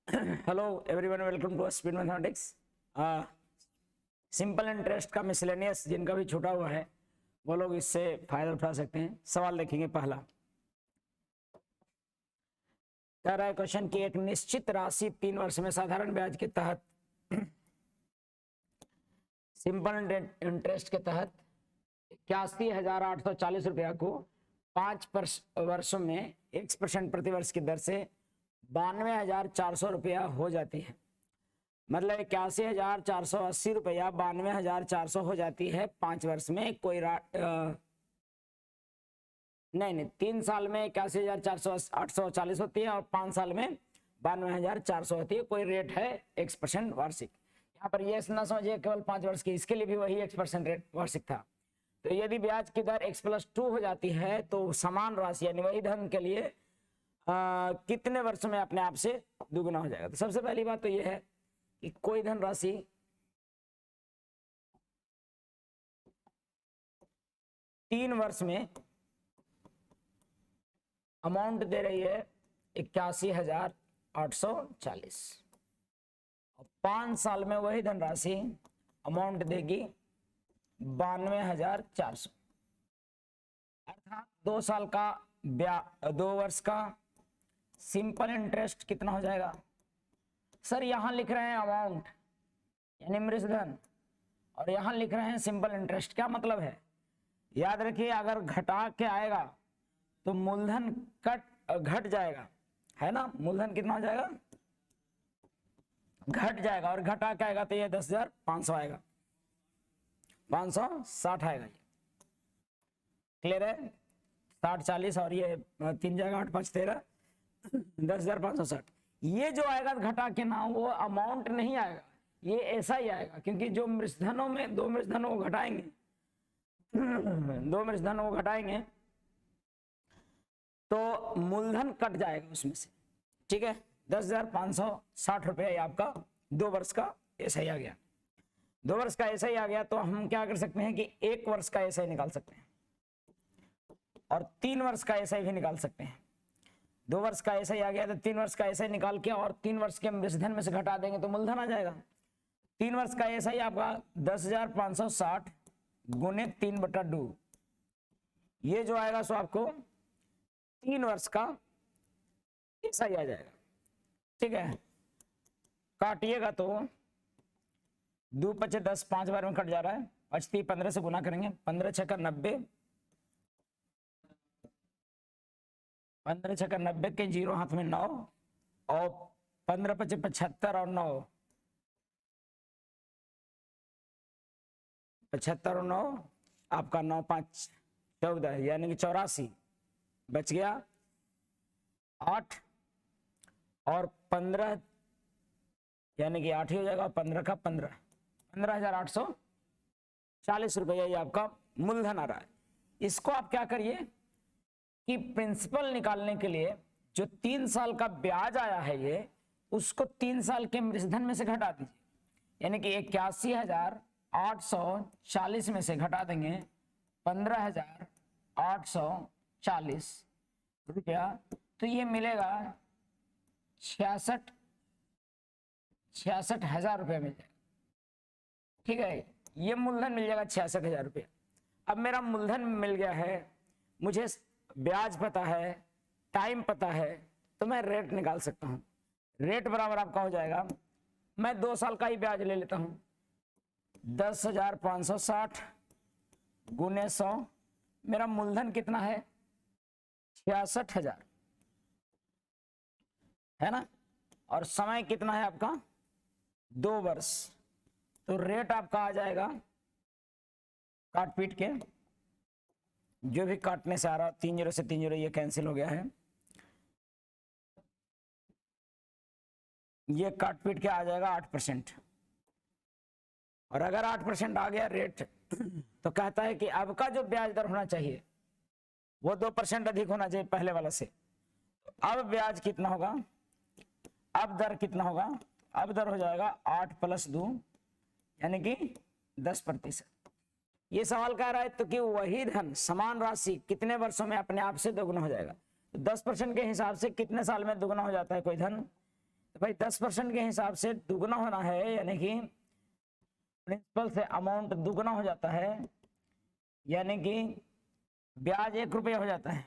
Hello everyone, welcome to speed mathematics. Simple interest का miscellaneous जिनका भी छूटा हुआ है वो लोग इससे फायदा उठा सकते हैं। सवाल देखेंगे। पहला कह रहा है क्वेश्चन की एक निश्चित राशि 3 वर्ष में साधारण ब्याज के तहत सिंपल इंटरेस्ट के तहत 81,840 रुपया को 5 वर्षों में 1% प्रतिवर्ष की दर से 92,400 रुपया हो जाती है। मतलब 81,480 रुपया 92,400 हो जाती है 5 वर्ष में। कोई नहीं 3 साल में 81,840 होती है और 5 साल में 92,400 होती है। कोई रेट है 1% वार्षिक। यहाँ पर ये ना समझिए केवल 5 वर्ष की, इसके लिए भी वही 1% रेट वार्षिक था। तो यदि ब्याज की दर x+2 हो जाती है तो समान राशि यानी वही धन के लिए कितने वर्ष में अपने आप से दुगुना हो जाएगा। तो सबसे पहली बात तो यह है कि कोई धन राशि तीन वर्ष में अमाउंट दे रही है 81,840 और 5 साल में वही धन राशि अमाउंट देगी 92,400। अर्थात 2 साल का 2 वर्ष का सिंपल इंटरेस्ट कितना हो जाएगा। सर यहां लिख रहे हैं अमाउंट यानी मृतधन और यहां लिख रहे हैं सिंपल इंटरेस्ट। क्या मतलब है? याद रखिए, अगर घटा के आएगा तो मूलधन घट जाएगा, है ना। मूलधन कितना हो जाएगा? घट जाएगा। और घटा के आएगा तो ये 10,500 आएगा, 560 आएगा। ये क्लियर है? 60 40 और ये 3 जाएगा 8 5 13 10,560। ये जो आएगा घटा के ना, वो अमाउंट नहीं आएगा, ये ऐसा ही आएगा। क्योंकि जो मृतधनों में 2 मृतधनों को घटाएंगे 2 मृतधनों को घटाएंगे तो मूलधन कट जाएगा उसमें से। ठीक है, 10,560 रुपया आपका 2 वर्ष का ऐसा ही आ गया। 2 वर्ष का ऐसा ही आ गया तो हम क्या कर सकते हैं कि 1 वर्ष का ऐसा ही निकाल सकते हैं और 3 वर्ष का ऐसा ही भी निकाल सकते हैं। 2 वर्ष का ऐसा ही आ गया तो 3 वर्ष का ऐसा ही निकाल के और 3 वर्ष के मृतधन में से घटा देंगे तो मूलधन आ जाएगा। 3 वर्ष का ऐसा ही आपका 10,560 गुने 3/2, ये जो आएगा सो आपको 3 वर्ष का ऐसा ही आ जाएगा। ठीक है, काटिएगा तो 2 5 10 5 बार में कट जा रहा है। 5 15 से गुना करेंगे, 15 6 90, 15 6 90 के 0 हाथ में 9 और 15 5 75 और 9 75 और 9 आपका 9 5 14 यानी कि 84 बच गया। 8 और 15 यानी कि 8 ही हो जाएगा। 15 का 15,840 रुपया ये आपका मूलधन आ रहा है। इसको आप क्या करिए कि प्रिंसिपल निकालने के लिए जो 3 साल का ब्याज आया है ये, उसको 3 साल के मृतधन में से घटा दीजिए। यानी कि 81,840 में से घटा देंगे 15,840 रुपया तो ये मिलेगा 66,000 रुपया मिल जाएगा। ठीक है, ये मूलधन मिल जाएगा 66,000 रुपया। अब मेरा मूलधन मिल गया है, मुझे ब्याज पता है, टाइम पता है, तो मैं रेट निकाल सकता हूं। रेट बराबर आपका हो जाएगा, मैं 2 साल का ही ब्याज ले लेता हूं, 10,560 गुने 100, मेरा मूलधन कितना है 66,000, है ना। और समय कितना है आपका 2 वर्ष, तो रेट आपका आ जाएगा काट पीट के, जो भी काटने से आ रहा 3 0 से 3 0 ये कैंसिल हो गया है। ये काट पीट के आ जाएगा 8%। और अगर 8% आ गया रेट तो कहता है कि अब का जो ब्याज दर होना चाहिए वो 2% अधिक होना चाहिए पहले वाला से। अब ब्याज कितना होगा, अब दर कितना होगा, अब दर हो जाएगा 8 + 2 यानी कि 10%। ये सवाल कह रहा है तो कि वही धन समान राशि कितने वर्षों में अपने आप से दोगुना हो जाएगा। तो 10% के हिसाब से कितने साल में दोगुना हो जाता है कोई धन। तो भाई 10% के हिसाब से दुगना होना है, यानी कि प्रिंसिपल से अमाउंट दुगना हो जाता है, यानी कि ब्याज 1 रुपया हो जाता है।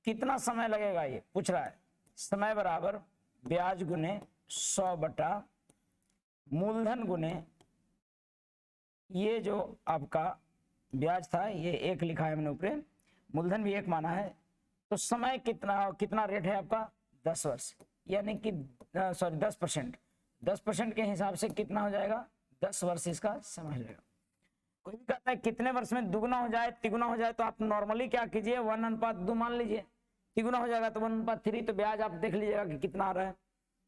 कितना समय लगेगा ये पूछ रहा है। समय बराबर ब्याज गुने 100 बटा मूलधन गुने ये जो आपका ब्याज था, ये 1 लिखा है हमने ऊपर, मूलधन भी 1 माना है। तो समय कितना रेट है आपका 10 वर्ष, यानी कि सॉरी 10%। 10% के हिसाब से कितना हो जाएगा 10 वर्ष इसका समय हो जाएगा। कोई भी कहता है कितने वर्ष में दुगना हो जाए तिगुना हो जाए, तो आप नॉर्मली क्या कीजिए 1:2 मान लीजिए। तिगुना हो जाएगा तो 1:3, तो ब्याज आप देख लीजिएगा कि कितना आ रहा है।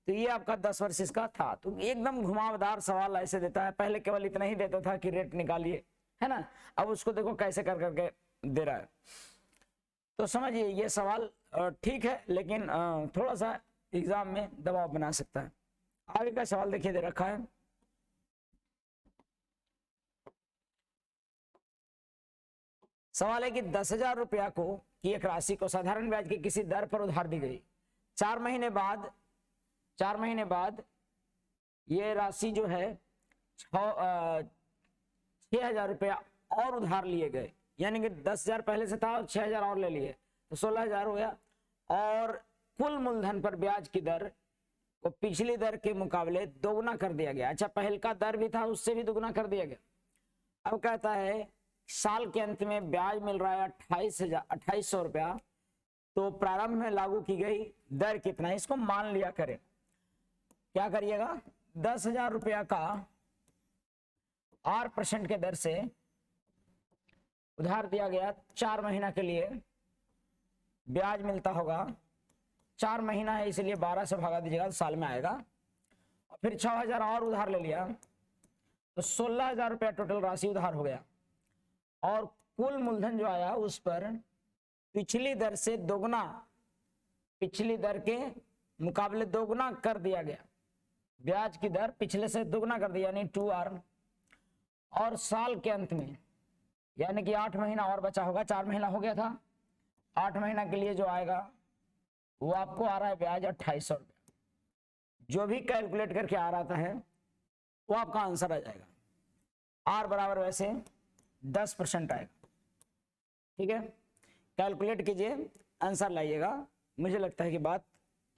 तो ये आपका 10 वर्ष इसका था। तो एकदम घुमावदार सवाल ऐसे देता है, पहले केवल इतना ही देता था कि रेट निकालिए, है ना, अब उसको देखो कैसे कर करके दे रहा है। तो समझिए ये सवाल ठीक है, लेकिन थोड़ा सा एग्जाम में दबाव बना सकता है। आगे का सवाल देखिए दे रखा है, सवाल है कि 10,000 रुपया को की एक राशि को साधारण ब्याज की किसी दर पर उधार दी गई। 4 महीने बाद ये राशि जो है 6,000 रुपया और उधार लिए गए, यानी कि 10,000 पहले से था और 6,000 और ले लिए, तो 16,000 हो गया। और कुल मूलधन पर ब्याज की दर को पिछली दर के मुकाबले दोगुना कर दिया गया। अच्छा, पहले का दर भी था उससे भी दोगुना कर दिया गया। अब कहता है साल के अंत में ब्याज मिल रहा है 28,000 रुपया, तो प्रारंभ में लागू की गई दर कितना है इसको मान लिया करें। क्या करिएगा 10,000 रुपया का 8% के दर से उधार दिया गया, 4 महीना के लिए ब्याज मिलता होगा। 4 महीना है इसलिए 12 से भागा दीजिएगा तो साल में आएगा। और फिर 6,000 और उधार ले लिया तो 16,000 रुपया टोटल राशि उधार हो गया। और कुल मूलधन जो आया उस पर पिछली दर से दोगुना, पिछली दर के मुकाबले दोगुना कर दिया गया। ब्याज की दर पिछले से दोगुना कर दिया, यानी 2R। और साल के अंत में यानी कि 8 महीना और बचा होगा, 4 महीना हो गया था, 8 महीना के लिए जो आएगा वो आपको आ रहा है ब्याज 2800 रुपया। जो भी कैलकुलेट करके आ रहा है वो आपका आंसर आ जाएगा। R बराबर वैसे 10% आएगा। ठीक है, कैलकुलेट कीजिए, आंसर लाइएगा। मुझे लगता है कि बात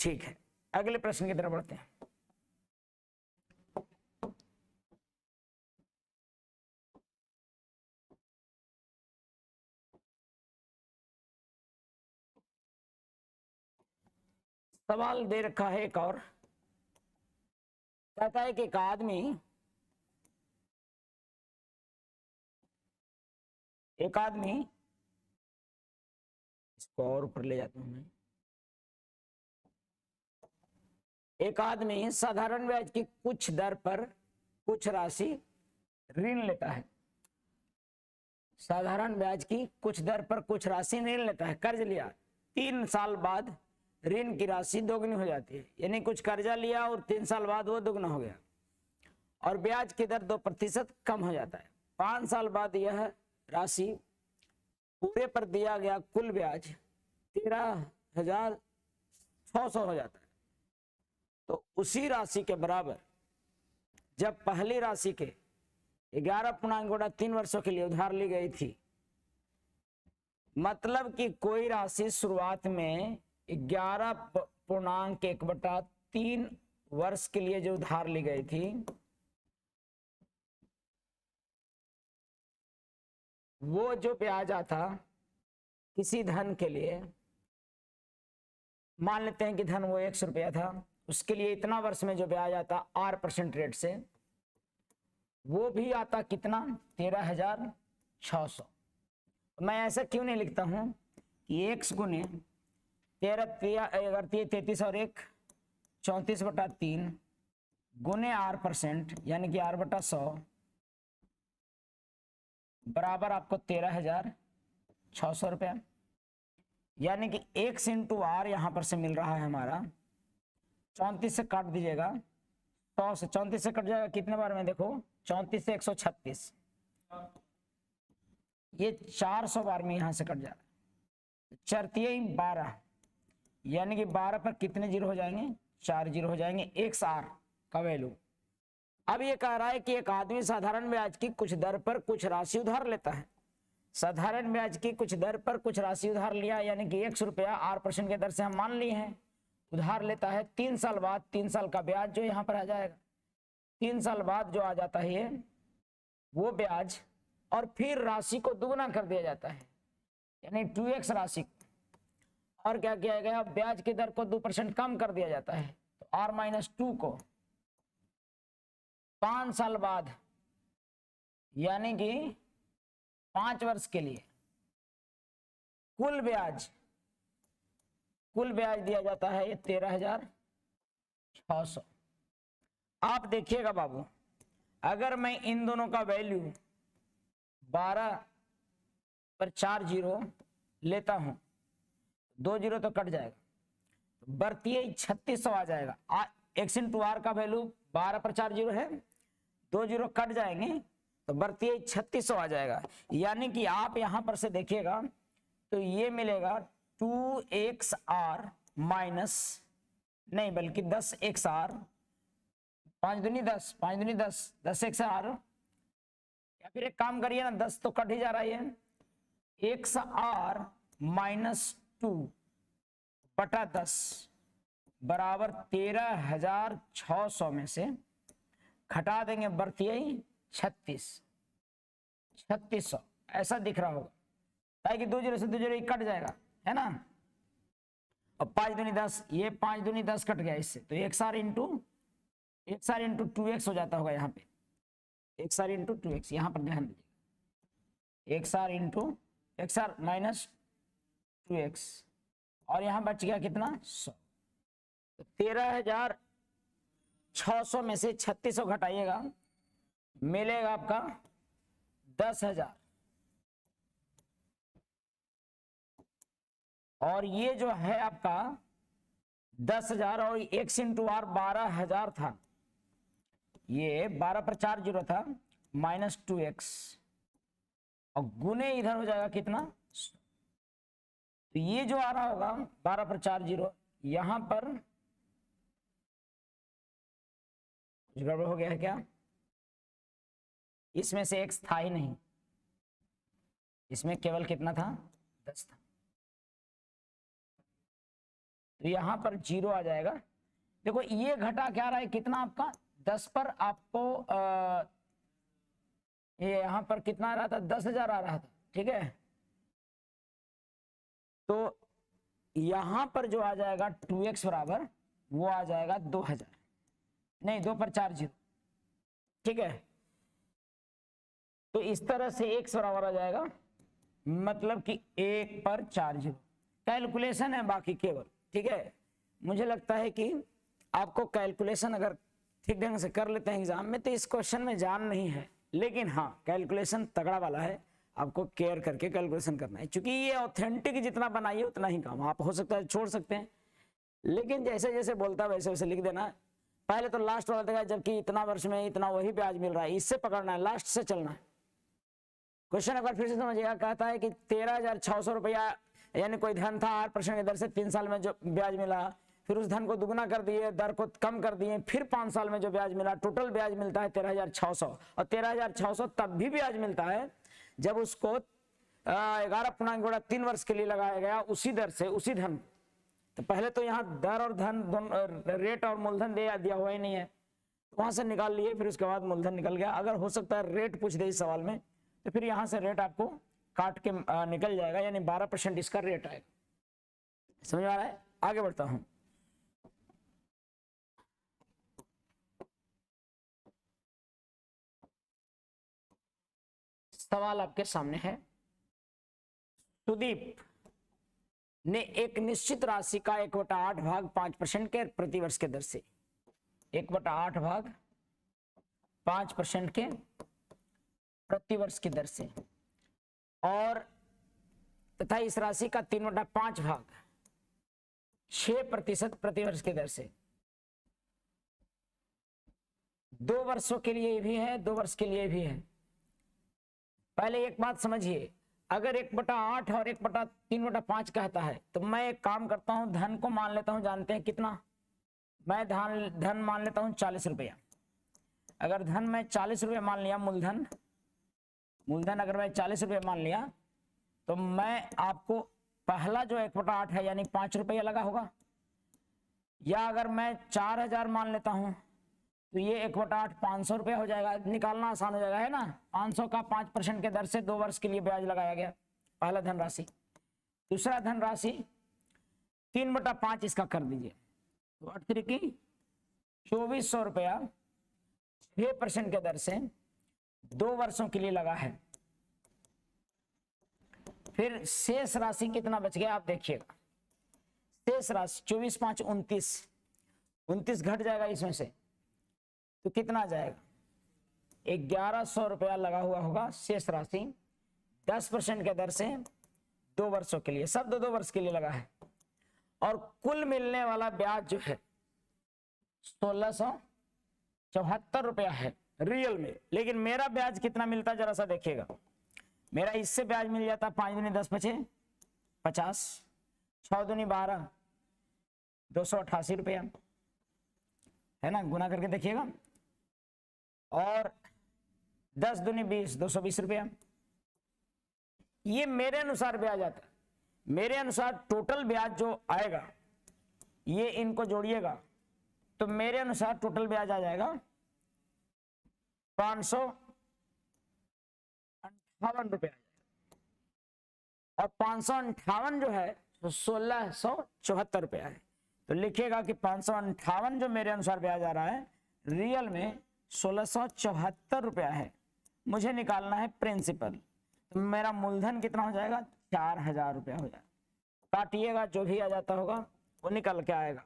ठीक है। अगले प्रश्न की तरफ बढ़ते हैं। सवाल दे रखा है एक और, कहता है कि एक आदमी इसको और ऊपर ले जाता हूं मैं। एक आदमी साधारण ब्याज की कुछ दर पर कुछ राशि ऋण लेता है। साधारण ब्याज की कुछ दर पर कुछ राशि ऋण लेता है, कर्ज लिया। 3 साल बाद ऋण की राशि दोगुनी हो जाती है, यानी कुछ कर्जा लिया और 3 साल बाद वो दोगुना हो गया। और ब्याज की दर 2% कम हो जाता है। 5 साल बाद यह राशि पूरे पर दिया गया कुल ब्याज 13,600 हो जाता है। तो उसी राशि के बराबर जब पहली राशि के 11.3 वर्षों के लिए उधार ली गई थी, मतलब कि कोई राशि शुरुआत में 11.1/3 वर्ष के लिए जो उधार ली गई थी, वो जो ब्याज आता किसी धन के लिए, मान लेते हैं कि धन वो 100 रुपया था, उसके लिए इतना वर्ष में जो ब्याज आता 8% रेट से, वो भी आता कितना 13,600। मैं ऐसा क्यों नहीं लिखता हूं कि x गुने 33 और 1 34/3 गुने 8% यानी कि 8/100 बराबर आपको 13,600 रुपया, यानी कि x इंटू R यहां पर से मिल रहा है हमारा 34 से काट दीजिएगा, 100 से 34 से कट जाएगा कितने बार में, देखो 34 से 136, ये 400 बार में यहां से कट जा रहा है। 4×3 12, यानी कि 12 पर कितने जीरो हो जाएंगे 4 जीरो हो जाएंगे XR का वैल्यू। अब ये कह रहा है कि एक आदमी साधारण ब्याज की कुछ दर पर कुछ राशि उधार लेता है। साधारण ब्याज की कुछ दर पर कुछ राशि उधार लिया, यानी कि 100 रुपया 8% की दर से हम मान लिए हैं उधार लेता है। 3 साल बाद 3 साल का ब्याज जो यहाँ पर आ जाएगा, 3 साल बाद जो आ जाता है ये वो ब्याज, और फिर राशि को दुगना कर दिया जाता है यानी 2x राशि, और क्या किया गया, ब्याज की दर को 2% कम कर दिया जाता है। तो R-2 को 5 साल बाद यानी कि 5 वर्ष के लिए कुल ब्याज दिया जाता है ये 13,600। आप देखिएगा बाबू, अगर मैं इन दोनों का वैल्यू 12 पर 4 जीरो लेता हूं, 2 जीरो तो कट जाएगा, बरतीय 3600 आ जाएगा। x इंटू आर का वैल्यू 12 पर 4 जीरो है, 2 जीरो कट जाएंगे तो बरतीय 3600 आ जाएगा। यानी कि आप यहां पर से देखिएगा तो ये मिलेगा 2xr माइनस नहीं बल्कि 10xr, 5 दूनी 10, 5 दूनी 10, 10xr, या फिर एक काम करिए ना, 10 तो कट ही जा रहा है, xr माइनस 2 बटा 10 बराबर 13,600 में से घटा देंगे बरतीय 3600, ऐसा दिख रहा होगा, ताकि 2 जीरो से 2 जीरो कट जाएगा, है ना। अब 5 दूनी 10, ये 5 दूनी 10 कट गया इससे, तो XR इंटू 2x हो जाता होगा यहाँ पे, XR इंटू 2x, यहाँ पर ध्यान दीजिएगा, XR माइनस 2x, और यहाँ बच गया कितना 100। तो 13,600 में से 3600 घटाइएगा, मिलेगा आपका 10,000, और ये जो है आपका 10,000 और x इंटू आर 12,000 था, ये 12 पर 4 जीरो था माइनस 2x, और गुने इधर हो जाएगा कितना, तो ये जो आ रहा होगा 12 पर 4 जीरो, यहां पर कुछ गड़बड़ हो गया है क्या, इसमें से x था ही नहीं, इसमें केवल कितना था 10 था, तो यहां पर 0 आ जाएगा। देखो ये घटा क्या रहा है कितना आपका 10 पर आपको ये यहां पर कितना आ रहा था 10,000 आ रहा था, ठीक है। तो यहां पर जो आ जाएगा 2x बराबर वो आ जाएगा 2,000, नहीं 2 पर 4 जीरो, ठीक है। तो इस तरह से x बराबर आ जाएगा, मतलब कि 1 पर 4 जीरो, कैलकुलेशन है बाकी केवल, ठीक है। मुझे लगता है कि आपको कैलकुलेशन अगर ठीक ढंग से कर लेते हैं एग्जाम में तो इस क्वेश्चन में जान नहीं है, लेकिन हाँ कैलकुलेशन तगड़ा वाला है, आपको केयर करके कैलकुलेशन करना है, क्योंकि ये ऑथेंटिक जितना बनाइए उतना ही काम, आप हो सकता है छोड़ सकते हैं, लेकिन जैसे जैसे बोलता है वैसे वैसे लिख देना। पहले तो लास्ट वाला देगा, जबकि इतना वर्ष में इतना वही ब्याज मिल रहा है, इससे पकड़ना है, लास्ट से चलना है। क्वेश्चन एक बार फिर से समझिएगा, कहता है कि 13,600 रुपया यानी कोई धन था 8% की दर से 3 साल में जो ब्याज मिला, फिर उस धन को दुगना कर दिए, दर को कम कर दिए, फिर 5 साल में जो ब्याज मिला, टोटल ब्याज मिलता है 13,600, और 13,600 तब भी ब्याज मिलता है जब उसको 11.3 वर्ष के लिए लगाया गया उसी दर से उसी धन। तो पहले तो यहाँ दर और धन रेट और मूलधन दिया हुआ ही नहीं है, वहां से निकाल लिए, फिर उसके बाद मूलधन निकल गया। अगर हो सकता है रेट पूछ दे इस सवाल में तो फिर यहाँ से रेट आपको काट के निकल जाएगा, यानी 12% इसका रेट आएगा। समझ आ रहा है? आगे बढ़ता हूं। सवाल आपके सामने है, सुदीप ने एक निश्चित राशि का 1/8 भाग 5% के प्रतिवर्ष के दर से 1/8 भाग 5% के प्रतिवर्ष की दर से, और तथा इस राशि का 3/5 भाग 6% प्रतिवर्ष की दर से 2 वर्षों के लिए भी है, 2 वर्ष के लिए भी है। पहले एक बात समझिए, अगर 1/8 और 3/5 कहता है तो मैं एक काम करता हूं, धन को मान लेता हूं, जानते हैं कितना मैं धन मान लेता हूं 40 रुपया। अगर धन मैं 40 रुपया मान लिया, मूलधन अगर मैं 40 रुपया मान लिया, तो मैं आपको पहला जो 1/8 है यानी 5 रुपया लगा होगा। या अगर मैं 4000 मान लेता हूं तो ये 1/8 500 रुपया हो जाएगा। निकालना आसान हो जाएगा, है ना। 500 का 5% के दर से 2 वर्ष के लिए ब्याज लगाया गया, पहला धनराशि। दूसरा धनराशि 3/5 इसका कर दीजिए, तो 8 की 2400 रुपया 6% के दर से 2 वर्षों के लिए लगा है। फिर शेष राशि कितना बच गया आप देखिएगा। शेष राशि 24 5 29 घट जाएगा इसमें से, तो कितना जाएगा, 1100 रुपया लगा हुआ होगा शेष राशि। 10% के दर से 2 वर्षों के लिए, सब 2 वर्ष के लिए लगा है। और कुल मिलने वाला ब्याज जो है 1674 रुपया है रियल में। लेकिन मेरा ब्याज कितना मिलता है जरा सा देखिएगा। मेरा इससे ब्याज मिल जाता 5 दूनी 10 × 50, 6 दूनी 12, 288 रुपया, है ना। गुना करके देखिएगा। और 10 दूनी 20, 220 रुपया। ये मेरे अनुसार ब्याज आता है। मेरे अनुसार टोटल ब्याज जो आएगा, ये इनको जोड़िएगा तो मेरे अनुसार टोटल ब्याज आ जाएगा 558 रुपया। और 558 जो है तो 1674 रुपया है। तो लिखिएगा कि 558 जो मेरे अनुसार ब्याज आ रहा है रियल में 1674 रुपया है। मुझे निकालना है प्रिंसिपल, तो मेरा मूलधन कितना हो जाएगा, 4000 रुपया हो जाएगा। काटिएगा, जो भी आ जाता होगा वो निकल के आएगा।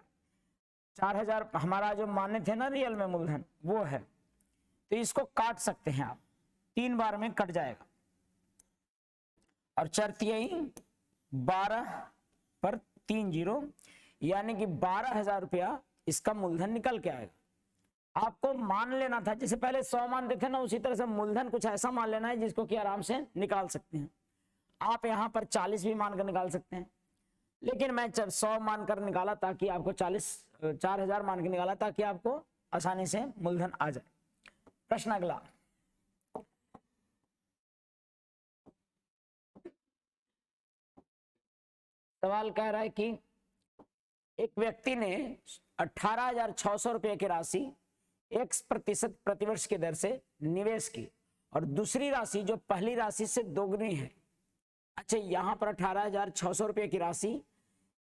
4000 हमारा जो माने थे ना रियल में मूलधन, वो है। तो इसको काट सकते हैं आप, 3 बार में कट जाएगा। और चरतियई 12 पर 3 0, यानी कि 12,000 रुपया इसका मूलधन निकल के आएगा। आपको मान लेना था, जैसे पहले 100 मानते थे ना, उसी तरह से मूलधन कुछ ऐसा मान लेना है जिसको कि आराम से निकाल सकते हैं। आप यहाँ पर 40 भी मानकर निकाल सकते हैं, लेकिन मैं जब 100 मानकर निकाला ताकि आपको 4000 मान के निकाला ताकि आपको आसानी से मूलधन आ जाए। प्रश्न अगला, सवाल कह रहा है कि एक व्यक्ति ने 18,600 रुपये की राशि X% प्रतिवर्ष के दर से निवेश की और दूसरी राशि जो पहली राशि से दोगुनी है। अच्छा, यहां पर 18,600 रुपये की राशि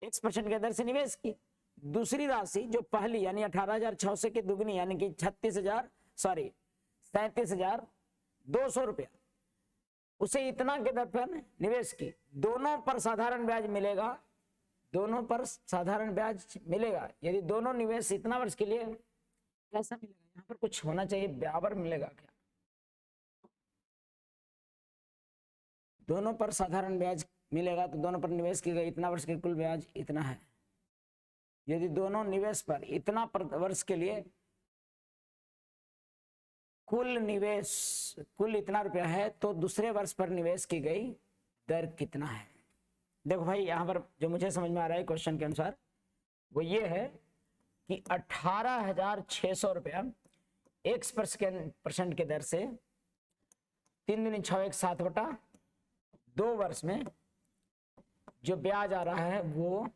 X% के दर से निवेश की, दूसरी राशि जो पहली यानी 18,600 की दुगनी यानी कि 37,200 रुपया, उसे इतना के दर पर निवेश की। दोनों पर साधारण ब्याज मिलेगा, दोनों पर साधारण ब्याज मिलेगा। यदि दोनों निवेश इतना वर्ष के लिए, कैसा मिलेगा, यहाँ पर कुछ होना चाहिए, बराबर मिलेगा क्या, दोनों पर साधारण ब्याज मिलेगा तो दोनों पर निवेश की गई इतना वर्ष के कुल ब्याज इतना है। यदि दोनों निवेश पर इतना वर्ष के लिए कुल निवेश कुल इतना रुपया है तो दूसरे वर्ष पर निवेश की गई दर कितना है। देखो भाई, यहाँ पर जो मुझे समझ में आ रहा है क्वेश्चन के अनुसार वो ये है कि 18,600 रुपया X% के दर से 3 दूनी 6 7/2 वर्ष में जो ब्याज आ रहा है वो,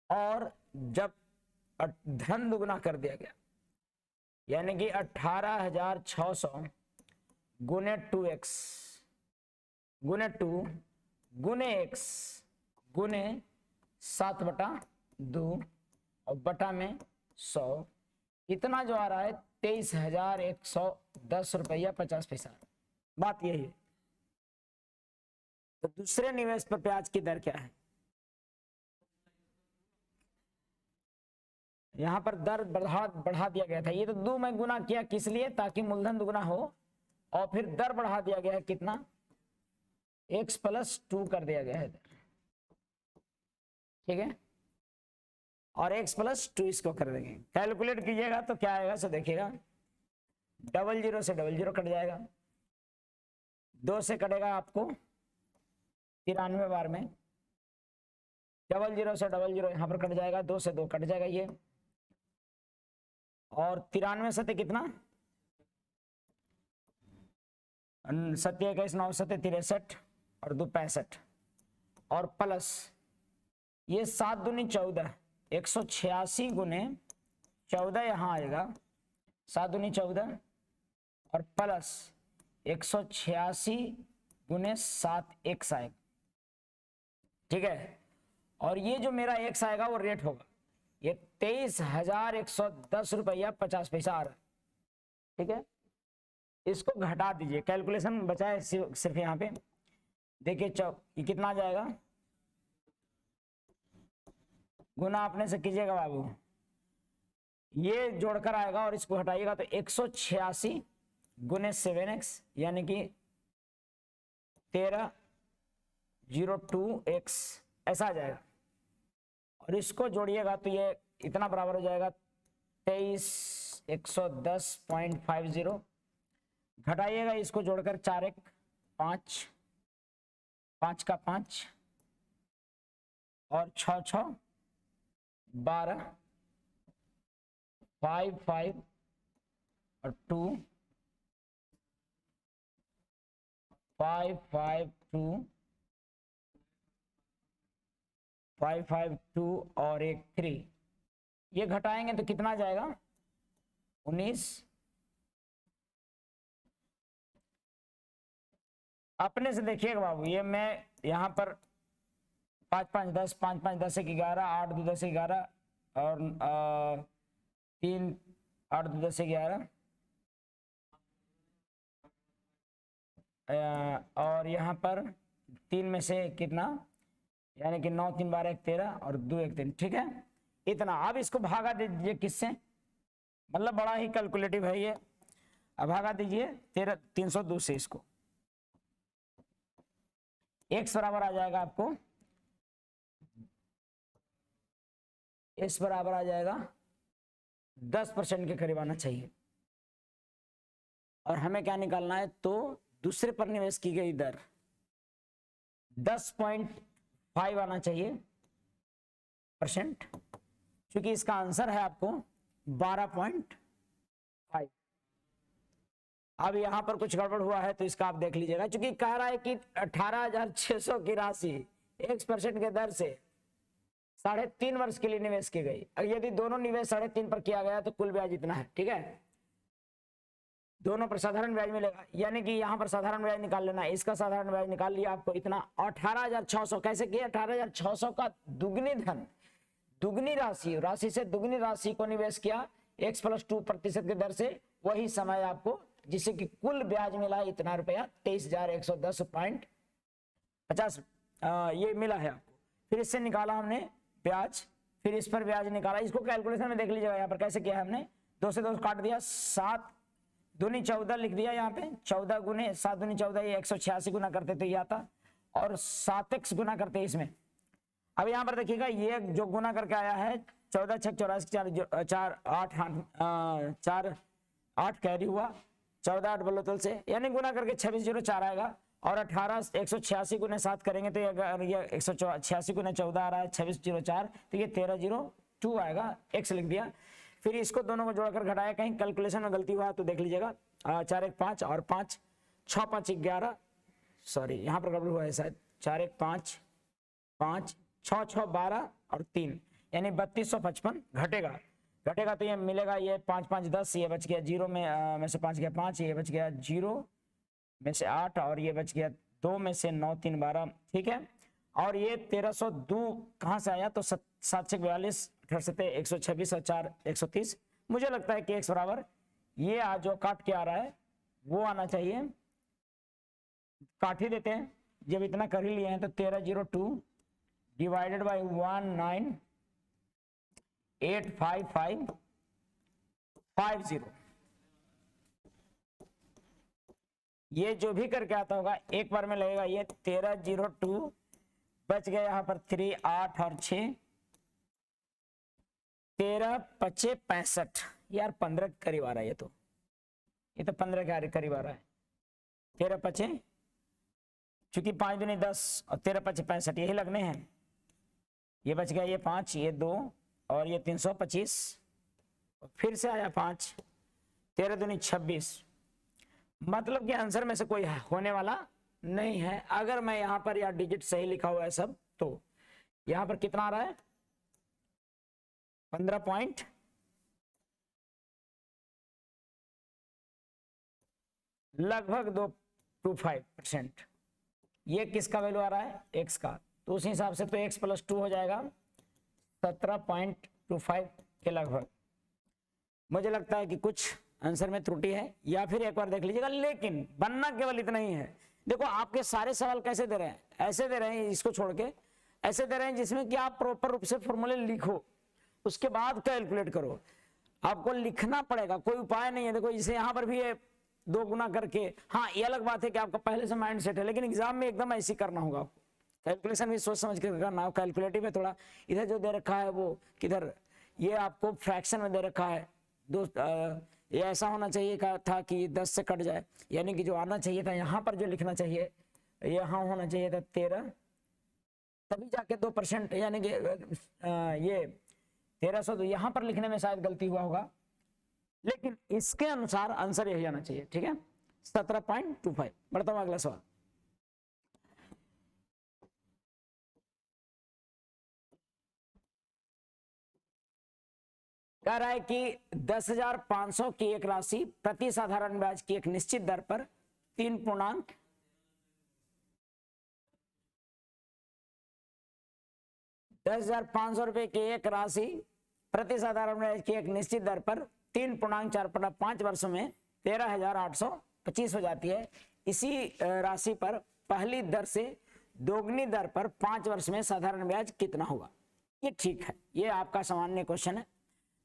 और जब धन दुगना कर दिया गया यानी कि 18,600 गुने 2x गुने 2 गुने x गुने 7/2 और बटा में 100, इतना जो आ रहा है 23,110 रुपया 50 पैसा। बात यही है। तो दूसरे निवेश पर ब्याज की दर क्या है, यहां पर दर बढ़ा दिया गया था। ये तो 2 में गुना किया, किस लिए, ताकि मूलधन दुगुना हो, और फिर दर बढ़ा दिया गया है कितना, X+2 कर दिया गया है दर, ठीक है। और X+2 इसको कर देंगे। कैलकुलेट कीजिएगा तो क्या आएगा, सो देखिएगा, 00 से 00 कट जाएगा, 2 से कटेगा आपको 93 बार में, 00 से 00 यहाँ पर कट जाएगा, 2 से 2 कट जाएगा, ये और 93 सत्य कितना, 7 21 9 7 63 और 2 65 और प्लस ये 7 दूनी 14, 186 गुने 14 यहाँ आएगा, 7 दूनी 14 और प्लस 186 गुने 7 x आएगा, ठीक है। और ये जो मेरा x आएगा वो रेट होगा, ये 23,110 रुपया 50 पैसा आ रहा है, ठीक है। इसको घटा दीजिए, कैलकुलेशन बचा है सिर्फ यहाँ पे, देखिए ये कितना आ जाएगा, गुना अपने से कीजिएगा बाबू, ये जोड़कर आएगा और इसको हटाइएगा तो 186 गुने 7x यानी कि 1302x ऐसा आ जाएगा, और इसको जोड़िएगा तो ये इतना बराबर हो जाएगा 23,110.50, घटाइएगा इसको जोड़कर 4 1 5 5 का 5 और 6 6 12 5 5 और 2 5 5 2 5 5 2 और 1 3, ये घटाएंगे तो कितना जाएगा 19। अपने से देखिएगा बाबू, ये मैं यहाँ पर 5 5 10 5 5 10 1 11 8 2 10 11 और 3 8 2 10 11 और यहाँ पर 3 में से कितना, यानी कि 9 3 12 1 13 और 2 1 3, ठीक है इतना। अब इसको भागा दीजिए किससे, मतलब बड़ा ही कैलकुलेटिव है ये, अब भागा दीजिए 302 से, इसको x बराबर आ जाएगा आपको, x बराबर आ जाएगा 10% के करीब आना चाहिए, और हमें क्या निकालना है, तो दूसरे पर निवेश की गई दर 10.5 आना चाहिए %, क्योंकि इसका आंसर है आपको 12.5। अब यहाँ पर कुछ गड़बड़ हुआ है तो इसका आप देख लीजिएगा, क्योंकि कह रहा है कि 18,600 की राशि 1% के दर से 3.5 वर्ष के लिए निवेश की गई। यदि दोनों निवेश 3.5 पर किया गया तो कुल ब्याज इतना है, ठीक है, दोनों पर साधारण ब्याज मिलेगा, यानी कि यहाँ पर साधारण ब्याज निकाल लेना, इसका साधारण ब्याज निकाल लिया आपको इतना 18,600। कैसे किया, 18,600 का दुगनी धन, दुगनी राशि से दुगनी राशि को निवेश किया x + 2% की दर से, वही समय आपको, जिससे कि कुल ब्याज मिला इतना रुपया 23,110.50 ये मिला है आपको। फिर इससे निकाला हमने ब्याज, फिर इस पर ब्याज निकाला, इसको कैलकुलेशन में देख लीजिएगा यहाँ पर कैसे किया है हमने, 2 से 2 काट दिया, 7 दूनी 14 लिख दिया यहाँ पे, 14 गुने 7 दूनी 14, ये 186 गुना करते तो ये आता, और 7x गुना करते इसमें। अब यहाँ पर देखिएगा ये जो गुना करके आया है 14 6 84 4 8 8 कैरी हुआ, 14 8 बलोतल से, यानी गुना करके 2604 आएगा, और 18 186 गुने 7 करेंगे तो ये 186 गुने 14 आ रहा है 2604, तो ये 1302 आएगा, x लिख दिया। फिर इसको दोनों को जोड़कर घटाया, कहीं कैलकुलेशन में गलती हुआ तो देख लीजिएगा, 4 1 5 और 5 6 5 11, सॉरी यहाँ पर गड़बड़ हुआ है शायद, 4 1 5 5 6 6 12 और 3, यानी 3255 घटेगा तो ये मिलेगा, ये 5 5 10, ये बच गया 0 में से 5 गया 5, ये बच गया 0 में से 8, और ये बच गया 2 में से 9 3 12, ठीक है। और ये 1302 कहाँ से आया, तो 7 7 42 18 126 और 4 130, मुझे लगता है कि x बराबर ये जो काट के आ रहा है वो आना चाहिए, काट ही देते हैं, जब इतना कर ही लिए हैं तो 1302 डिवाइडेड बाई 1985550, ये जो भी करके आता होगा एक बार में लगेगा, ये 1302 बच गया यहाँ पर 3 8 और 6 13 5 65, यार 15 के करीब आ रहा है, ये तो 15 के करीब आ रहा है, 13 5 चूंकि 5 दूनी 10 और 13 5 65 यही लगने हैं, ये बच गया ये 5 ये 2 और ये 325 फिर से आया 5, 13 दूनी 26, मतलब कि आंसर में से कोई होने वाला नहीं है। अगर मैं यहां पर या डिजिट सही लिखा हुआ है सब, तो यहां पर कितना आ रहा है 15 पॉइंट लगभग 225%। ये किसका वैल्यू आ रहा है, x का, तो उस हिसाब से तो x + 2 हो जाएगा 17.25 के लगभग। मुझे लगता है कि कुछ आंसर में त्रुटि है, या फिर एक बार देख लीजिएगा। लेकिन बनना केवल इतना ही है। देखो आपके सारे सवाल कैसे दे रहे हैं, ऐसे दे रहे हैं, इसको छोड़ के ऐसे दे रहे हैं जिसमें कि आप प्रॉपर रूप से फॉर्मूले लिखो, उसके बाद कैलकुलेट करो। आपको लिखना पड़ेगा, कोई उपाय नहीं है। देखो जैसे यहाँ पर भी है 2 गुना करके, हाँ ये अलग बात है कि आपका पहले से माइंड सेट है, लेकिन एग्जाम में एकदम ऐसे करना होगा आपको। कैलकुलेशन भी सोच समझ कर करना है। कैलकुलेटिव में थोड़ा इधर जो दे रखा है वो किधर, ये आपको फ्रैक्शन में दे रखा है ये ऐसा होना चाहिए था कि 10 से कट जाए, यानी कि जो आना चाहिए था यहाँ पर जो लिखना चाहिए यहाँ होना चाहिए था 13, तभी जाके 2%, यानी कि ये 1300 तो यहाँ पर लिखने में शायद गलती हुआ होगा, लेकिन इसके अनुसार आंसर यही आना चाहिए। ठीक है, 17.25। बढ़ता हूँ अगला सवाल। कह रहा है कि 10,500 की एक राशि प्रति साधारण ब्याज की एक निश्चित दर पर 10,500 रुपए की एक राशि प्रति साधारण ब्याज की एक निश्चित दर पर 3.4 वर्षों में 13,825 हो जाती है। इसी राशि पर पहली दर से दोगुनी दर पर 5 वर्ष में साधारण ब्याज कितना होगा। ये ठीक है, ये आपका सामान्य क्वेश्चन है।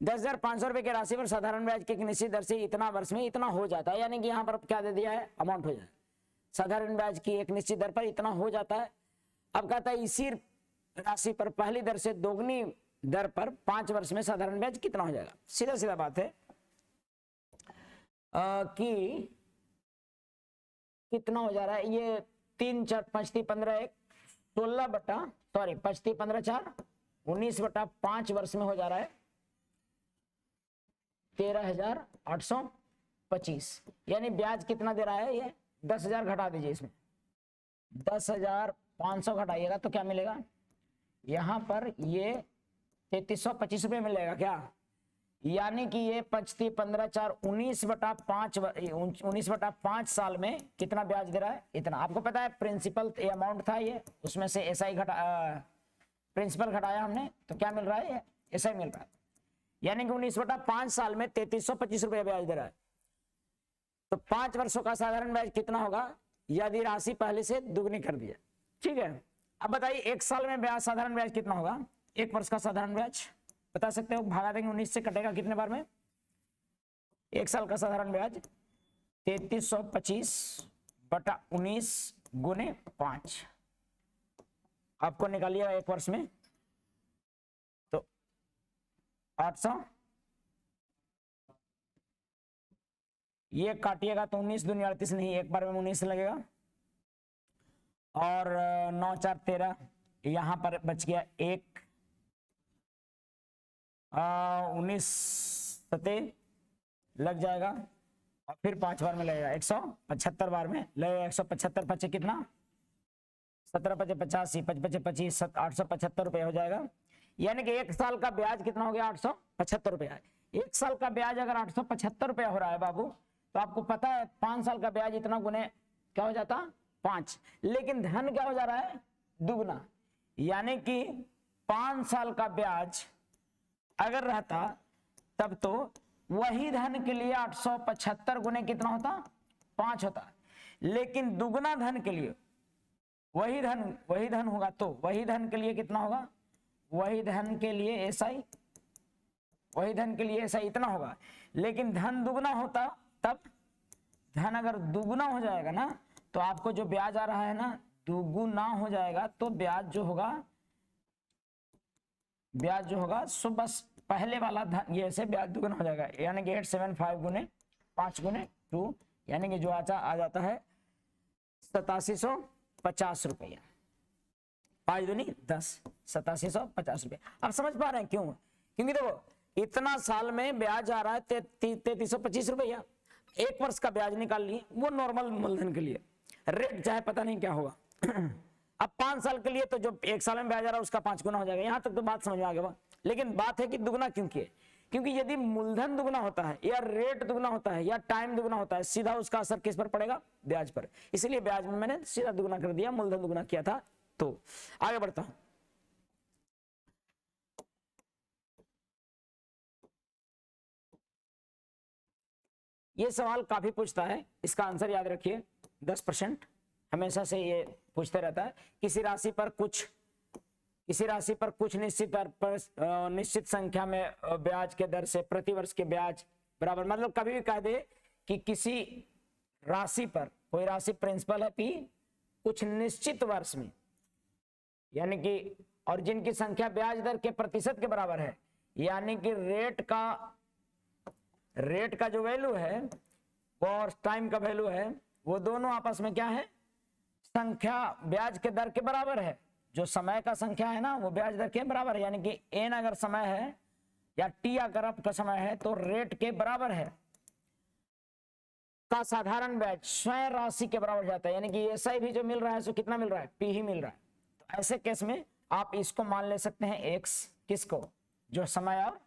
10,500 रुपए की राशि पर साधारण ब्याज की एक निश्चित दर से इतना वर्ष में इतना हो जाता है, यानी कि यहाँ पर क्या दे दिया है, अमाउंट हो जाए। साधारण ब्याज की एक निश्चित दर पर इतना हो जाता है। अब कहता है इसी राशि पर पहली दर से दोगुनी दर पर 5 वर्ष में साधारण ब्याज कितना हो जाएगा। सीधा सीधा बात है कि कितना हो जा रहा है, ये 3 4 5 3 15 1 16 बटा 5 3 15 4 19/5 वर्ष में हो जा रहा है 13,825, यानी ब्याज कितना दे रहा है, ये 10,000 घटा दीजिए, इसमें 10,500 घटाइएगा तो क्या मिलेगा, यहां पर ये 3,325 रुपये मिलेगा क्या, यानी कि ये 5 3 15 4 19/5 साल में कितना ब्याज दे रहा है, इतना। आपको पता है प्रिंसिपल ये अमाउंट था, ये उसमें से एसआई प्रिंसिपल घटाया हमने, तो क्या मिल रहा है, ये एसआई मिल रहा है, यानी कि 19/5 साल में 3,325 रुपये ब्याज दे रहा है। तो 5 वर्षों का साधारण ब्याज कितना होगा, यदि राशि पहले से दुगनी कर दिया। ठीक है, अब बताइए 1 साल में ब्याज साधारण ब्याज कितना होगा, 1 वर्ष का साधारण ब्याज बता सकते हो, भागा देंगे 19 से, कटेगा कितने बार में, 1 साल का साधारण ब्याज 3,325/19 गुने 5 आपको निकालिएगा 1 वर्ष में, तो 800, ये काटिएगा तो 19 दूनी 38 नहीं, एक बार में 19 लगेगा, और 9 4 13, यहां पर बच गया 1, 19 7 लग जाएगा, और फिर 5 बार में लगेगा 175 बार में लगेगा, 175 5 कितना, 17 5 85, 5 5 25, 875 रुपये हो जाएगा। यानी कि 1 साल का ब्याज कितना हो गया, 875 रुपया। 1 साल का ब्याज अगर 875 रुपया हो रहा है बाबू, तो आपको पता है 5 साल का ब्याज इतना गुने क्या हो जाता, 5, लेकिन धन क्या हो जा रहा है, दुगना, यानी कि 5 साल का ब्याज अगर रहता तब तो वही धन के लिए 875 गुने कितना होता, 5 होता, लेकिन दुगना धन के लिए वही धन होगा, तो वही धन के लिए कितना होगा, वही धन के लिए एसआई, वही धन के लिए ऐसा इतना होगा, लेकिन धन दुगना होता तब, धन अगर दुगना हो जाएगा ना, तो आपको जो ब्याज आ रहा है ना दुगुना हो जाएगा, तो ब्याज जो होगा सो बस पहले वाला धन ये से ब्याज दुगना हो जाएगा, यानी कि 875 गुने 5 गुने 2, यानी कि जो आ जाता है 8750 रुपया, 5 दूनी 10, 8750 रुपये। आप समझ पा रहे हैं क्यों, क्योंकि देखो इतना साल में ब्याज आ रहा है 3325 रुपया, 1 वर्ष का ब्याज निकाल लिए, वो नॉर्मल मूलधन के लिए। रेट चाहे पता नहीं क्या होगा। अब 5 साल के लिए तो जो 1 साल में ब्याज आ रहा है उसका 5 गुना हो जाएगा। यहां तक तो बात समझ में आ गया। लेकिन बात है कि दुगना क्यों किए? क्योंकि यदि मूलधन दुगना होता है या रेट दुगना होता है या टाइम दुगना होता है, सीधा उसका असर किस पर पड़ेगा? ब्याज पर। इसलिए ब्याज में मैंने सीधा दुगना कर दिया, मूलधन दुगना किया था। तो आगे बढ़ता हूं। ये सवाल काफी पूछता है, इसका आंसर याद रखिए। 10% हमेशा से ये पूछते रहता है। किसी राशि पर कुछ निश्चित संख्या में ब्याज के दर से प्रति वर्ष के ब्याज बराबर, मतलब कभी भी कह दे कि किसी राशि पर, कोई राशि प्रिंसिपल है P, कुछ निश्चित वर्ष में, यानी कि, और जिनकी संख्या ब्याज दर के प्रतिशत के बराबर है, यानी कि रेट का जो वैल्यू है वो और टाइम का वैल्यू है, वो दोनों आपस में क्या है? संख्या ब्याज के दर के बराबर है। जो समय का संख्या है ना, वो ब्याज दर के बराबर है। यानी कि n अगर समय है या t अगर आपका समय है तो रेट के बराबर है का साधारण ब्याज स्वयं राशि के बराबर जाता है। यानी कि SI भी जो मिल रहा है सो कितना मिल रहा है? P ही मिल रहा है। तो ऐसे केस में आप इसको मान ले सकते हैं x, किसको? जो समय और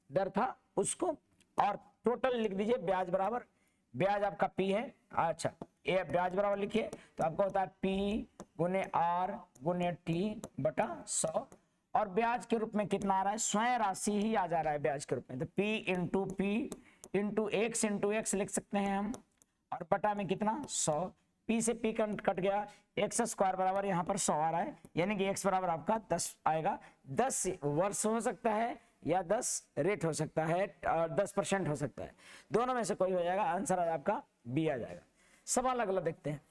दर था उसको, और टोटल लिख दीजिए ब्याज बराबर, ब्याज आपका P है। अच्छा, ये ब्याज बराबर लिखिए तो आपको होता है P गुने R गुने T बटा 100, और ब्याज के रूप में कितना आ रहा है? स्वयं राशि ही आ जा रहा है ब्याज के रूप में। तो P इंटू x लिख सकते हैं हम, और बटा में कितना? 100। P से P कट गया, x स्क्वायर बराबर यहाँ पर 100 आ रहा है, यानी कि x बराबर आपका 10 आएगा। 10 वर्ष हो सकता है या 10 रेट हो सकता है, 10% हो सकता है, दोनों में से कोई हो जाएगा। आंसर आपका B आ जाएगा। सवाल अगला देखते हैं।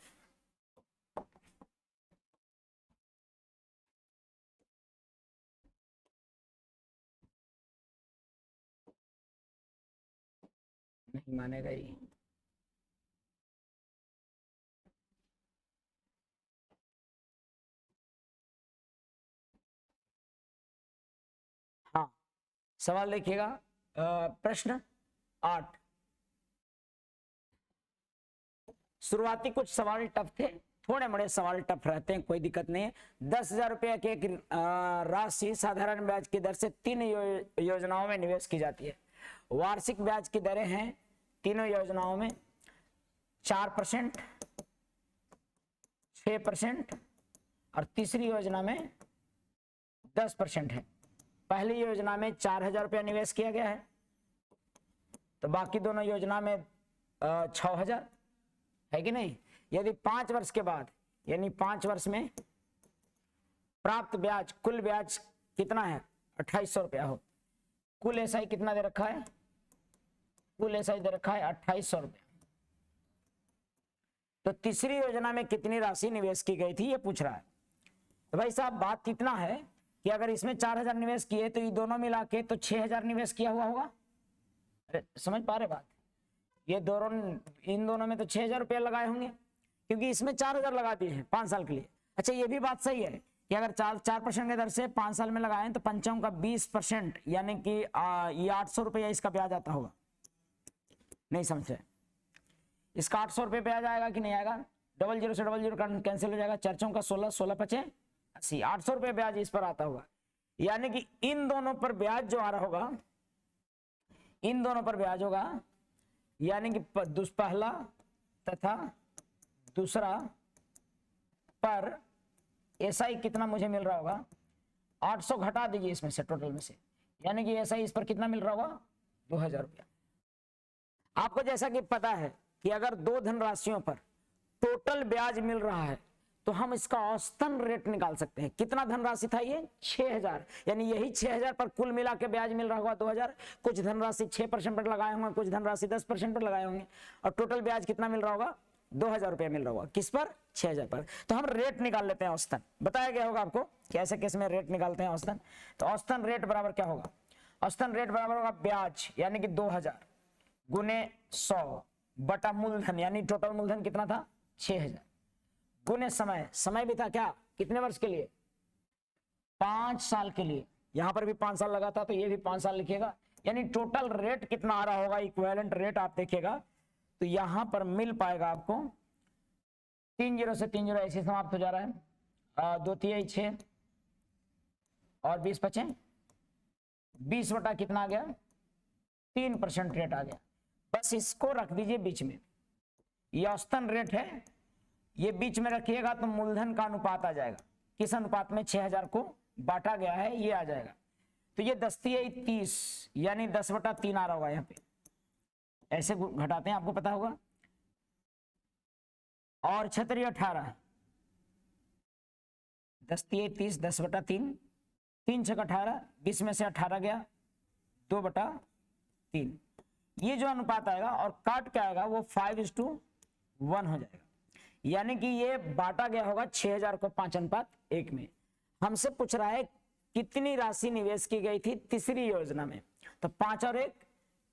नहीं मानेगा ये। हाँ, सवाल देखिएगा, प्रश्न 8। शुरुआती कुछ सवाल टफ थे, थोड़े बड़े सवाल टफ रहते हैं, कोई दिक्कत नहीं है। 10,000 रुपया की एक राशि साधारण ब्याज की दर से 3 योजनाओं में निवेश की जाती है। वार्षिक ब्याज की दरें हैं तीनों योजनाओं में 4%, 6% और तीसरी योजना में 10% है। पहली योजना में 4,000 रुपया निवेश किया गया है, तो बाकी दोनों योजना में 6,000 है कि नहीं। यदि 5 वर्ष के बाद, यानी 5 वर्ष में प्राप्त ब्याज, कुल ब्याज कितना है? 2,800 रुपया हो। कुल SI कितना दे रखा है? कुल SI दे रखा है 2,800 रुपया। तो तीसरी योजना में कितनी राशि निवेश की गई थी ये पूछ रहा है। तो भाई साहब बात कितना है कि अगर इसमें 4,000 निवेश किए तो ये दोनों मिला के तो 6,000 निवेश किया हुआ होगा। अरे समझ पा रहे बात? ये दोनों, इन दोनों में तो 6,000 रुपया लगाए होंगे, क्योंकि इसमें 4,000 लगा दिए हैं 5 साल के लिए। अच्छा, ये भी बात सही है कि अगर 4% की दर से 5 साल में लगाएं तो 5 का 20%, यानी कि ये 800 रुपया इसका ब्याज आता होगा। नहीं समझे? इसका 800 रुपये ब्याज आएगा कि नहीं आएगा? 00 से 00 कैंसिल हो जाएगा, 4 का 16, 16 5 80, 800 रुपये ब्याज इस पर आता होगा। यानी कि इन दोनों पर ब्याज जो आ रहा होगा, इन दोनों पर ब्याज होगा, यानी कि पहला तथा दूसरा पर SI कितना मुझे मिल रहा होगा? 800 घटा दीजिए इसमें से, टोटल में से, यानी कि SI इस पर कितना मिल रहा होगा? 2,000 रुपया। आपको जैसा कि पता है कि अगर 2 धनराशियों पर टोटल ब्याज मिल रहा है तो हम इसका औसतन रेट निकाल सकते हैं। कितना धनराशि था ये? 6,000, यानी यही 6,000 पर कुल मिला के ब्याज मिल रहा होगा 2,000। कुछ धनराशि 6% पर लगाए होंगे, कुछ धनराशि 10% पर लगाए होंगे, और टोटल ब्याज कितना मिल रहा होगा? 2,000 रुपया मिल रहा होगा। किस पर? 6,000 पर। तो हम रेट निकाल लेते हैं औसतन। बताया गया होगा आपको कि ऐसे केस में रेट निकालते हैं औसतन। तो औसतन रेट बराबर क्या होगा? औसतन रेट बराबर होगा ब्याज, यानी कि 2,000 गुने 100 बटा मूलधन, यानी टोटल मूलधन कितना था? 6,000 गुने समय, समय भी था क्या? कितने वर्ष के लिए? 5 साल के लिए। यहां पर भी 5 साल लगा था तो ये भी 5 साल लिखिएगा, यानी टोटल रेट कितना आ रहा होगा, इक्विवेलेंट रेट आप देखिएगा तो यहां पर मिल पाएगा आपको 3 0 से 3 0 ऐसे समाप्त हो जा रहा है। 2 3 6 और 20 बचे 20 बटा कितना आ गया 3% रेट आ गया। बस इसको रख दीजिए बीच में, ये औसतन रेट है, ये बीच में रखिएगा तो मूलधन का अनुपात आ जाएगा। किस अनुपात में 6000 को बांटा गया है ये आ जाएगा। तो ये 10 3 30 यानी 10 बटा 3 आ रहा होगा। यहाँ पे ऐसे घटाते हैं, आपको पता होगा। और 6 18 10 3 30 10 बटा 3 3 6 18 20 में से 18 गया 2 बटा 3। ये जो अनुपात आएगा और काट के आएगा वो 5:1 हो जाएगा। यानी कि ये बांटा गया होगा 6000 को 5:1 में। हमसे पूछ रहा है कितनी राशि निवेश की गई थी तीसरी योजना में, तो 5 और 1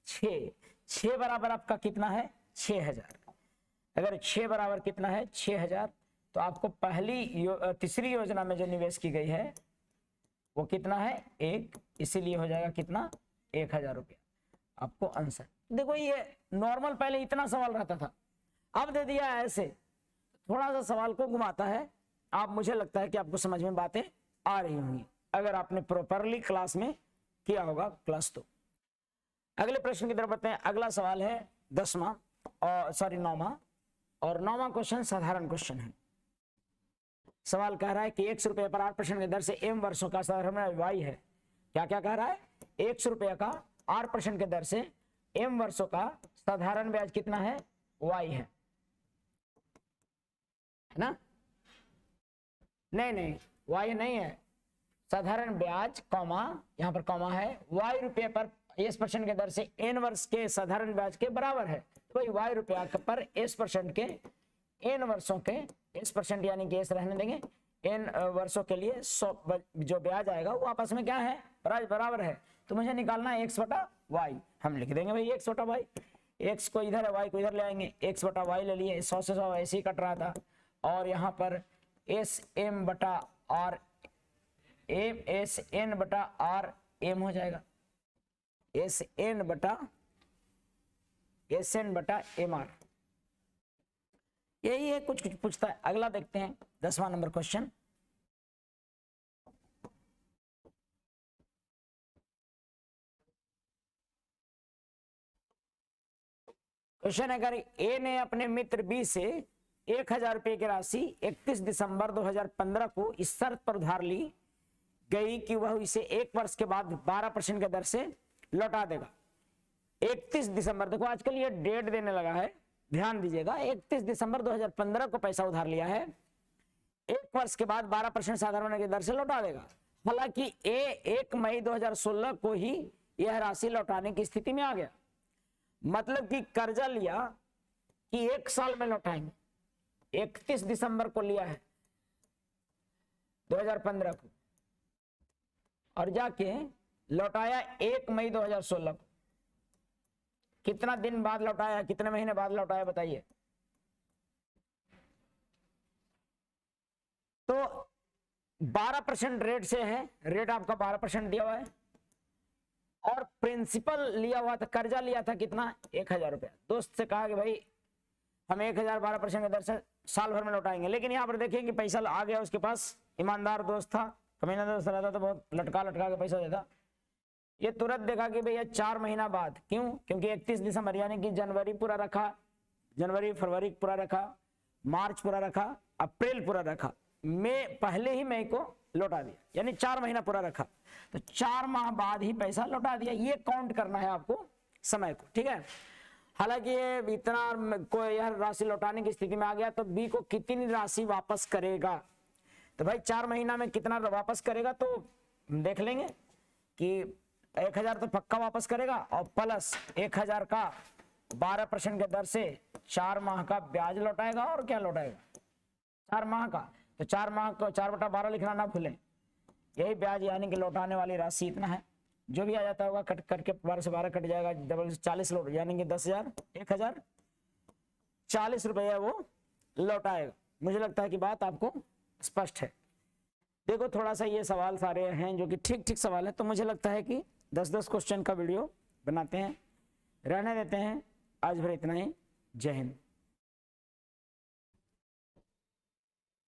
6, 6 बराबर आपका कितना है 6000। अगर 6 बराबर कितना है 6000 तो आपको तीसरी योजना में जो निवेश की गई है वो कितना है 1, इसीलिए हो जाएगा कितना 1000 रुपया आपको आंसर। देखो ये नॉर्मल पहले इतना सवाल रहता था, अब दे दिया ऐसे, थोड़ा सा सवाल को घुमाता है। आप मुझे लगता है कि आपको समझ में बातें आ रही होंगी अगर आपने प्रॉपरली क्लास में किया होगा क्लास। तो अगले प्रश्न की तरफ बढ़ते हैं। अगला सवाल है 9वां और 9वां क्वेश्चन साधारण क्वेश्चन है। सवाल कह रहा है कि 100 रुपये पर 8% की दर से m वर्षों का साधारण y है। क्या क्या कह रहा है 100 रुपये का 8% की दर से m वर्षों का साधारण ब्याज कितना है y है ना। नहीं y नहीं है, साधारण ब्याज कॉमा यहां पर कॉमा है y रुपये पर s% के दर से n वर्ष के साधारण ब्याज के बराबर है। तो भाई y रुपया पर s% के n वर्षों के s% यानी कि s रहने देंगे, n वर्षों के लिए 100 जो ब्याज आएगा वो आपस में क्या है बराबर है। तो मुझे निकालना है x बटा y, हम लिख देंगे भाई x बटा y, x को इधर है y को इधर ले आएंगे, x बटा y ले लिए, 100 से 100 ऐसे ही कट रहा था। और यहाँ पर sm बटा r sn बटा r m हो जाएगा, sn बटा mr। यही है, कुछ पूछता है। अगला देखते हैं 10वां नंबर क्वेश्चन। क्वेश्चन है अगर ए ने अपने मित्र बी से 1000 रुपये की राशि 31 दिसंबर 2015 को इस शर्त पर उधार ली गई कि वह इसे 1 वर्ष के बाद 12% के दर से लौटा देगा। 31 दिसंबर, देखो आजकल ये डेट देने लगा है, ध्यान दीजिएगा। 31 दिसंबर 2015 को पैसा उधार लिया है, 1 वर्ष के बाद 12% साधारण की दर से लौटा देगा। हालांकि ए 1 मई 2016 को ही यह राशि लौटाने की स्थिति में आ गया। मतलब कि कर्जा लिया कि 1 साल में लौटाएंगे, 31 दिसंबर को लिया है 2015 को और जाके लौटाया 1 मई 2016 को। कितना दिन बाद लौटाया, कितने महीने बाद लौटाया बताइए। तो 12% रेट से है, रेट आपका 12% दिया हुआ है और प्रिंसिपल लिया हुआ था, कर्जा लिया था कितना 1000 रुपया। दोस्त से कहा कि भाई हम 1000 12% की दर से साल भर में लौटाएंगे। लेकिन यहाँ पर देखिए कि पैसा आ गया उसके पास, ईमानदार दोस्त था, कमीना दोस्त रहता तो बहुत लटका के पैसा देता। ये तुरंत देखा कि भैया 4 महीना बाद, क्यों, क्योंकि 31 दिसंबर यानी कि जनवरी पूरा रखा, जनवरी फरवरी पूरा रखा, मार्च पूरा रखा, अप्रैल पूरा रखा, पहले ही मई को लौटा दिया, यानी 4 महीना पूरा रखा। तो 4 माह बाद ही पैसा लौटा दिया। ये काउंट करना है आपको समय को, ठीक है। हालांकि ये इतना को यह राशि लौटाने की स्थिति में आ गया तो बी को कितनी राशि वापस करेगा। तो भाई 4 महीना में कितना वापस करेगा तो देख लेंगे कि 1000 तो पक्का वापस करेगा और प्लस 1000 का 12% के दर से 4 माह का ब्याज लौटाएगा। और क्या लौटाएगा 4 माह का, तो 4 माह को 4/12 लिखना ना भूलें। यही ब्याज यानी कि लौटाने वाली राशि इतना है, जो भी आ जाता होगा कट करके 12 से 12 कट जाएगा, डबल 40 लौट यानी कि 10,000 1040 रुपया वो लौटाएगा। मुझे लगता है कि बात आपको स्पष्ट है। देखो थोड़ा सा ये सवाल सारे हैं जो कि ठीक सवाल है, तो मुझे लगता है कि 10-10 क्वेश्चन का वीडियो बनाते हैं, रहने देते हैं। आज फिर इतना ही। जय हिंद।